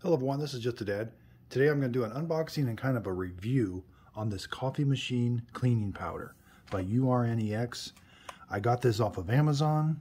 Hello everyone, this is Just a Dad. Today I'm going to do an unboxing and kind of a review on this coffee machine cleaning powder by Urnex. I got this off of Amazon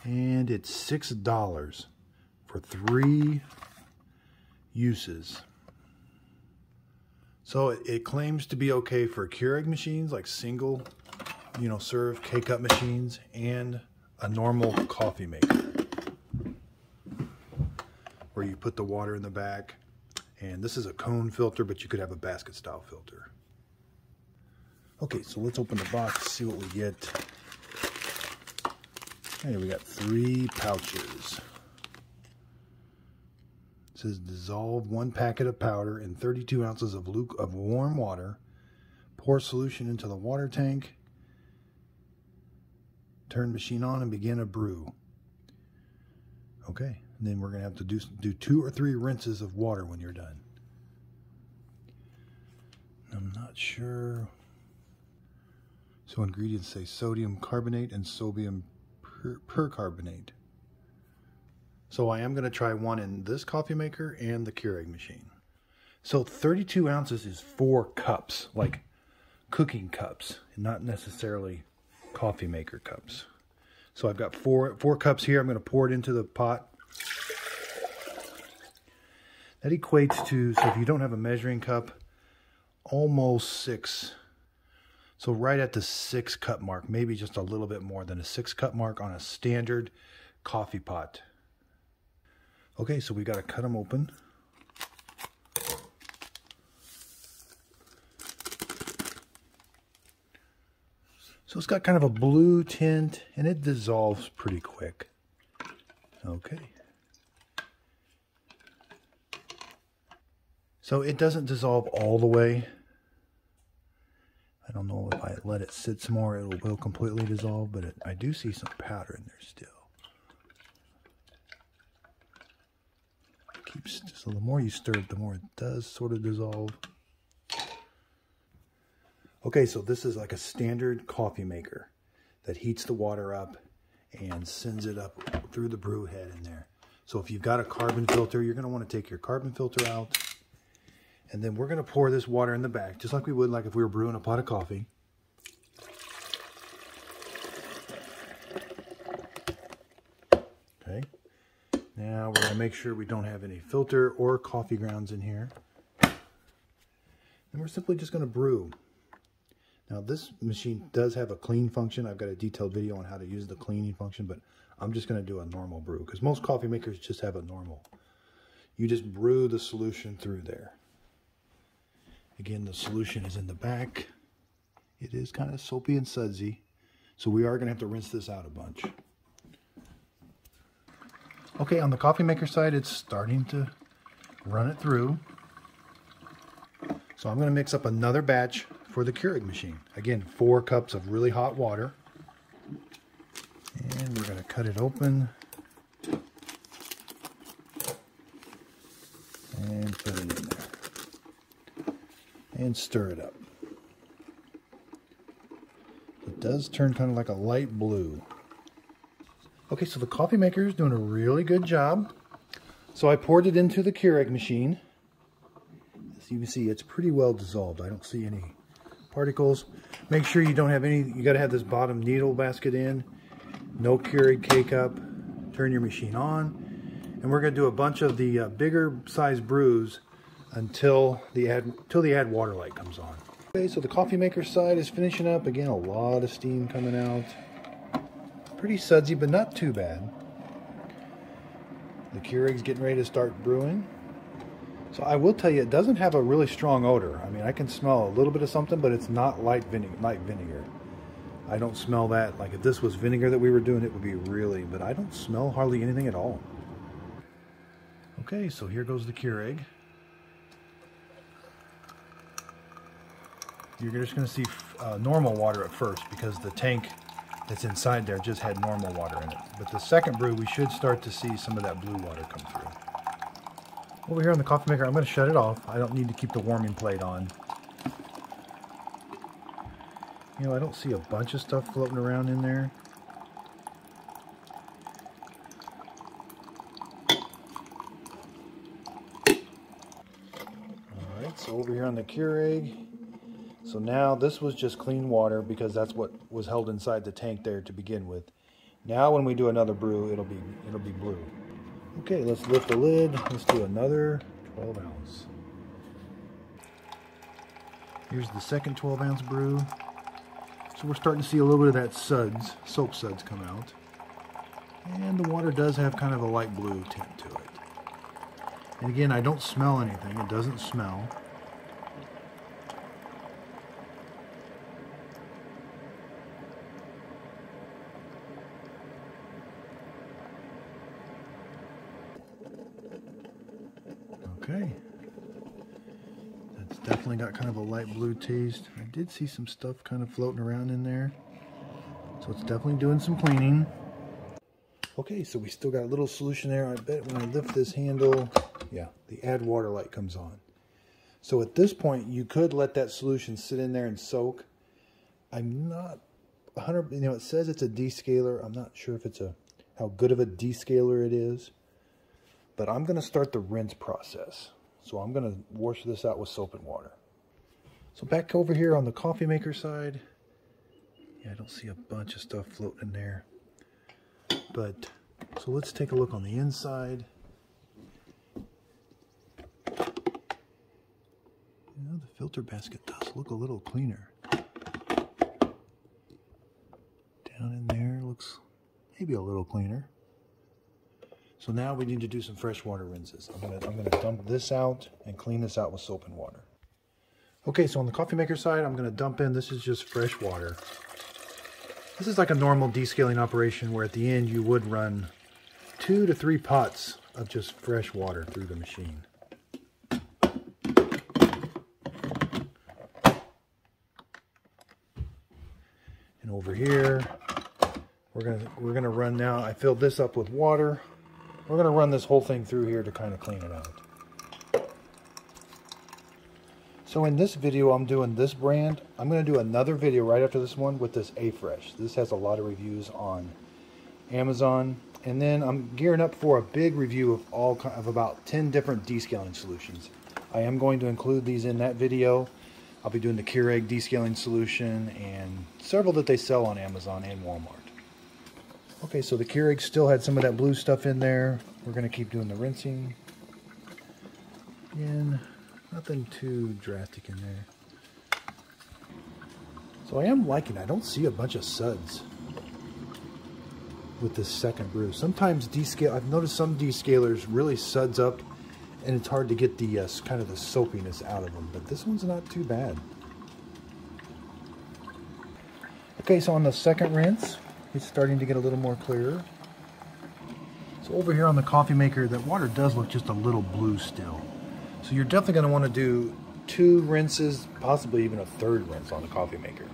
and it's $6 for 3 uses. So it claims to be okay for Keurig machines, like single, serve K-cup machines, and a normal coffee maker, where you put the water in the back. And this is a cone filter, but you could have a basket style filter. Okay, so let's open the box, see what we get. Okay, we got 3 pouches. It says dissolve 1 packet of powder in 32 ounces of warm water. Pour solution into the water tank. Turn machine on and begin a brew. Okay, and then we're going to have to do 2 or 3 rinses of water when you're done. I'm not sure. So ingredients say sodium carbonate and sodium percarbonate. So I am going to try one in this coffee maker and the Keurig machine. So 32 ounces is 4 cups, like cooking cups, and not necessarily coffee maker cups. So I've got 4 cups here. I'm going to pour it into the pot. That equates to, so if you don't have a measuring cup, almost 6. So right at the 6 cup mark, maybe just a little bit more than a 6 cup mark on a standard coffee pot. Okay, so we got to cut them open. So it's got kind of a blue tint and it dissolves pretty quick. Okay. So it doesn't dissolve all the way. I don't know if I let it sit some more, it will completely dissolve, but I do see some powder in there still. So the more you stir it, the more it does sort of dissolve. Okay, so this is like a standard coffee maker that heats the water up and sends it up through the brew head in there. So if you've got a carbon filter, you're going to want to take your carbon filter out. And then we're going to pour this water in the back, just like we would like if we were brewing a pot of coffee. Okay. Now we're going to make sure we don't have any filter or coffee grounds in here. And we're simply just going to brew. Now this machine does have a clean function. I've got a detailed video on how to use the cleaning function, but I'm just going to do a normal brew because most coffee makers just have a normal. You just brew the solution through there. Again, the solution is in the back. It is kind of soapy and sudsy, so we are going to have to rinse this out a bunch. Okay, on the coffee maker side, it's starting to run it through. So I'm going to mix up another batch for the Keurig machine. Again, 4 cups of really hot water. And we're going to cut it open. And put it in there. And stir it up. It does turn kind of like a light blue. Okay, so the coffee maker is doing a really good job. So I poured it into the Keurig machine. As you can see, it's pretty well dissolved. I don't see any particles. Make sure you don't have any, you got to have this bottom needle basket in. No Keurig K-cup. Turn your machine on. And we're going to do a bunch of the bigger size brews until the add water light comes on. Okay, so the coffee maker side is finishing up. Again, a lot of steam coming out. Pretty sudsy, but not too bad. The Keurig's getting ready to start brewing. So I will tell you, it doesn't have a really strong odor. I mean, I can smell a little bit of something, but it's not light vinegar. I don't smell that. Like if this was vinegar that we were doing, it would be really, but I don't smell hardly anything at all. Okay, so here goes the Keurig. You're just going to see normal water at first because the tank that's inside there just had normal water in it. But the second brew, we should start to see some of that blue water come through. Over here on the coffee maker, I'm going to shut it off. I don't need to keep the warming plate on. I don't see a bunch of stuff floating around in there. So over here on the Keurig, so now this was just clean water because that's what was held inside the tank there to begin with. Now when we do another brew, it'll be blue. Okay, let's lift the lid. Let's do another 12 ounce. Here's the second 12 ounce brew. So we're starting to see a little bit of that soap suds come out. And the water does have kind of a light blue tint to it. And again, I don't smell anything. It doesn't smell. Okay. That's definitely got kind of a light blue taste. I did see some stuff kind of floating around in there. So it's definitely doing some cleaning. Okay, so we still got a little solution there. I bet when I lift this handle, yeah, the add water light comes on. So at this point, you could let that solution sit in there and soak. I'm not 100%, you know, it says it's a descaler. I'm not sure if it's how good of a descaler it is. But I'm going to start the rinse process. So I'm going to wash this out with soap and water. So back over here on the coffee maker side, yeah, I don't see a bunch of stuff floating in there. But, so let's take a look on the inside. Yeah, the filter basket does look a little cleaner. Down in there looks maybe a little cleaner. So now we need to do some freshwater rinses. I'm gonna dump this out and clean this out with soap and water. Okay, so on the coffee maker side, I'm gonna dump in, this is just fresh water. This is like a normal descaling operation where at the end you would run 2 to 3 pots of just fresh water through the machine. And over here, we're gonna run now, I filled this up with water. We're gonna run this whole thing through here to kind of clean it out. So in this video, I'm doing this brand. I'm going to do another video right after this one with this A-Fresh. This has a lot of reviews on Amazon. And then I'm gearing up for a big review of about 10 different descaling solutions. I am going to include these in that video. I'll be doing the Keurig descaling solution and several that they sell on Amazon and Walmart. Okay, so the Keurig still had some of that blue stuff in there. We're going to keep doing the rinsing. Again, nothing too drastic in there. So I am liking it. I don't see a bunch of suds with this second brew. Sometimes I've noticed some descalers really suds up and it's hard to get the kind of the soapiness out of them, but this one's not too bad. Okay, so on the second rinse, it's starting to get a little more clear. So over here on the coffee maker, that water does look just a little blue still. So you're definitely going to want to do 2 rinses, possibly even a 3rd rinse on the coffee maker.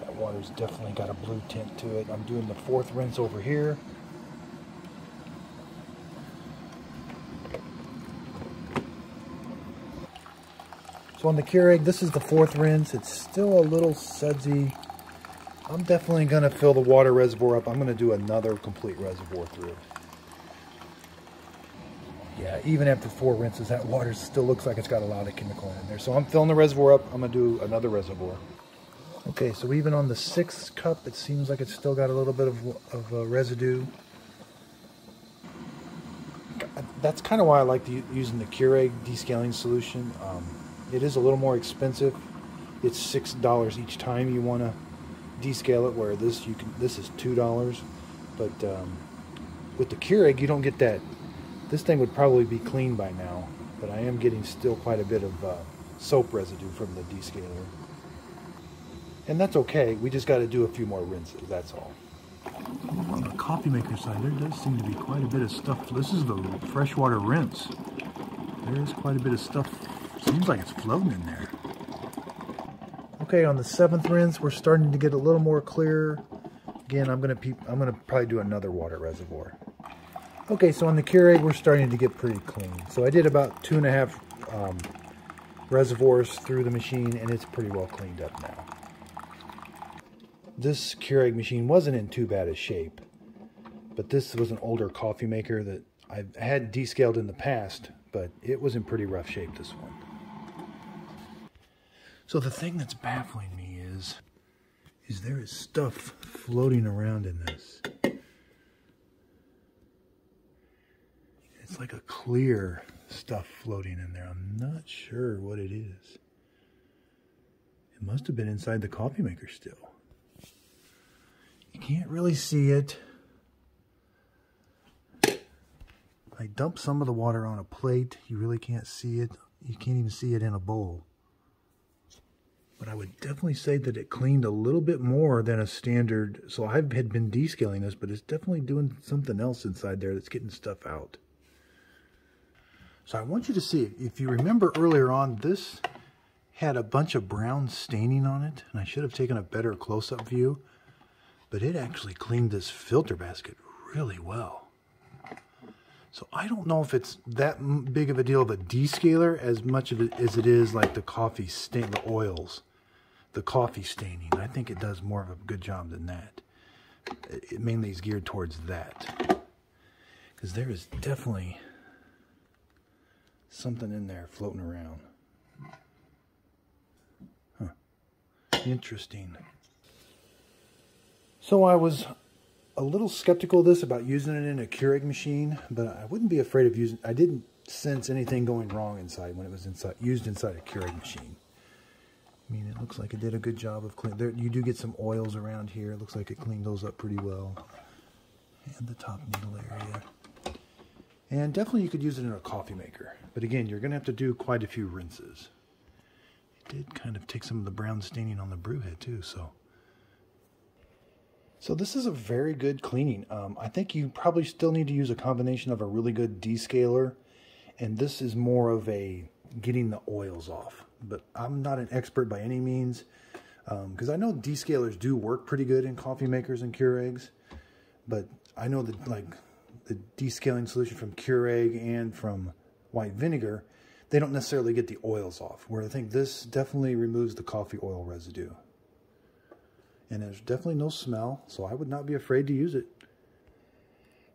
That water's definitely got a blue tint to it. I'm doing the 4th rinse over here. So on the Keurig, this is the 4th rinse. It's still a little sudsy. I'm definitely going to fill the water reservoir up. I'm going to do another complete reservoir through it. Yeah, even after 4 rinses, that water still looks like it's got a lot of chemical in there. So I'm filling the reservoir up. I'm going to do another reservoir. Okay, so even on the 6th cup, it seems like it's still got a little bit of residue. That's kind of why I like using the Keurig descaling solution. It is a little more expensive. It's $6 each time you want to descale it, where this is $2. But with the Keurig, you don't get that. This thing would probably be clean by now, but I am getting still quite a bit of soap residue from the descaler. And that's okay, we just got to do a few more rinses, that's all. On the coffee maker side, there does seem to be quite a bit of stuff. This is the freshwater rinse. There is quite a bit of stuff, seems like it's floating in there. Okay, on the 7th rinse, we're starting to get a little more clear. Again, I'm gonna probably do another water reservoir. Okay, so on the Keurig, we're starting to get pretty clean. So I did about 2.5 reservoirs through the machine, and it's pretty well cleaned up now. This Keurig machine wasn't in too bad a shape, but this was an older coffee maker that I've had descaled in the past, but it was in pretty rough shape, this one. So the thing that's baffling me is there is stuff floating around in this. It's like a clear stuff floating in there. I'm not sure what it is. It must have been inside the coffee maker still. You can't really see it. I dumped some of the water on a plate. You really can't see it. You can't even see it in a bowl. But I would definitely say that it cleaned a little bit more than a standard. So I had been descaling this, but it's definitely doing something else inside there that's getting stuff out. So I want you to see, if you remember earlier on, this had a bunch of brown staining on it, and I should have taken a better close-up view, but it actually cleaned this filter basket really well. So I don't know if it's that big of a deal of a descaler as much of it as it is like the coffee stain, the oils, the coffee staining. I think it does more of a good job than that. It mainly is geared towards that, because there is definitely something in there floating around. Huh. Interesting. So I was a little skeptical of this about using it in a Keurig machine, but I wouldn't be afraid of using. I didn't sense anything going wrong inside when it was used inside a Keurig machine. I mean, it looks like it did a good job of cleaning. There, you do get some oils around here. It looks like it cleaned those up pretty well. And the top needle area. And definitely you could use it in a coffee maker. But again, you're going to have to do quite a few rinses. It did kind of take some of the brown staining on the brew head too, so. So this is a very good cleaning. I think you probably still need to use a combination of a really good descaler, and this is more of a getting the oils off. But I'm not an expert by any means, because I know descalers do work pretty good in coffee makers and Keurigs, but I know that like the descaling solution from Keurig and from white vinegar, they don't necessarily get the oils off, where I think this definitely removes the coffee oil residue. And there's definitely no smell, so I would not be afraid to use it.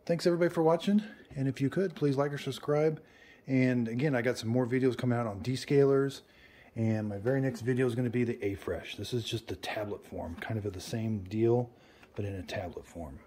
Thanks everybody for watching, and if you could, please like or subscribe. And again, I got some more videos coming out on descalers, and my very next video is going to be the A-Fresh. This is just the tablet form, kind of the same deal, but in a tablet form.